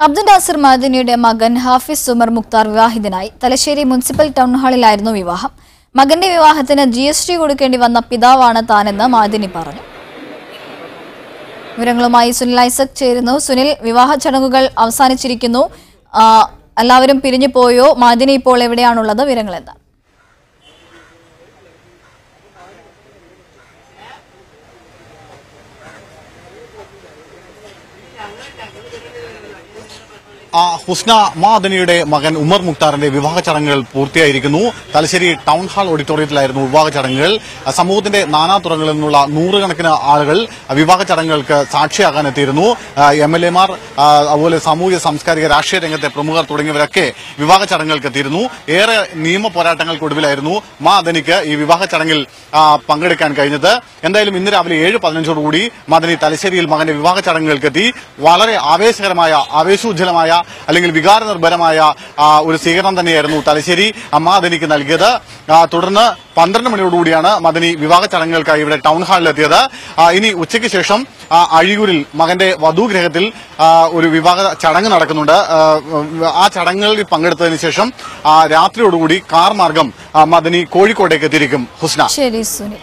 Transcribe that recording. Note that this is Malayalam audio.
അബ്ദുൽ നാസർ മഅദനിയുടെ മകൻ ഹാഫിസ് ഉമർ മുക്താർ വിവാഹിതനായി. തലശ്ശേരി മുനിസിപ്പൽ ടൗൺ ഹാളിലായിരുന്നു വിവാഹം. മകന്റെ വിവാഹത്തിന് GST കൊടുക്കേണ്ടി വന്ന പിതാവാണ് താനെന്ന് മഅദനി പറഞ്ഞു. വിവരങ്ങളുമായി സുനിൽ ഐസക് ചേരുന്നു. സുനിൽ, വിവാഹ ചടങ്ങുകൾ അവസാനിച്ചിരിക്കുന്നു. എല്ലാവരും പിരിഞ്ഞു പോയോ? മഅദനി ഇപ്പോൾ എവിടെയാണുള്ളത്? വിവരങ്ങൾ എന്താ? ഹുസ്ന മഅദനിയുടെ മകൻ ഉമർ മുക്താറിന്റെ വിവാഹ ചടങ്ങുകൾ പൂർത്തിയായിരിക്കുന്നു. തലശ്ശേരി ടൗൺ ഹാൾ ഓഡിറ്റോറിയത്തിലായിരുന്നു വിവാഹ ചടങ്ങുകൾ. സമൂഹത്തിന്റെ നാനാതുറകളിൽ നിന്നുള്ള നൂറുകണക്കിന് ആളുകൾ വിവാഹ ചടങ്ങുകൾക്ക് സാക്ഷിയാകാൻ എത്തിയിരുന്നു. MLA മാർ, അതുപോലെ സാമൂഹിക സാംസ്കാരിക രാഷ്ട്രീയ രംഗത്തെ പ്രമുഖർ തുടങ്ങിയവരൊക്കെ വിവാഹ ചടങ്ങുകൾക്ക് എത്തിയിരുന്നു. ഏറെ നിയമ പോരാട്ടങ്ങൾക്കൊടുവിലായിരുന്നു മഅദനിക്ക് ഈ വിവാഹ ചടങ്ങിൽ പങ്കെടുക്കാൻ കഴിഞ്ഞത്. എന്തായാലും ഇന്ന് രാവിലെ 7:15 മഅദനി തലശ്ശേരിയിൽ മകന്റെ വിവാഹ ചടങ്ങുകൾക്ക് എത്തി. വളരെ ആവേശോജ്ജലമായ അല്ലെങ്കിൽ വികാരനിർഭരമായ ഒരു സ്വീകരണം തന്നെയായിരുന്നു തലശ്ശേരി മഅദനിക്ക് നൽകിയത്. തുടർന്ന് 12 മണിയോടുകൂടിയാണ് മഅദനി വിവാഹ ചടങ്ങുകൾക്കായി ഇവിടെ ടൗൺ ഹാളിലെത്തിയത്. ഇനി ഉച്ചയ്ക്ക് ശേഷം അഴിയൂരിൽ മകന്റെ വധൂഗ്രഹത്തിൽ ഒരു വിവാഹ ചടങ്ങ് നടക്കുന്നുണ്ട്. ആ ചടങ്ങുകളിൽ പങ്കെടുത്തതിന് ശേഷം രാത്രിയോടുകൂടി കാർ മാർഗം മഅദനി കോഴിക്കോട്ടേക്ക് എത്തിയിരിക്കും. ഹുസ്ന. ശരി സുനിൽ.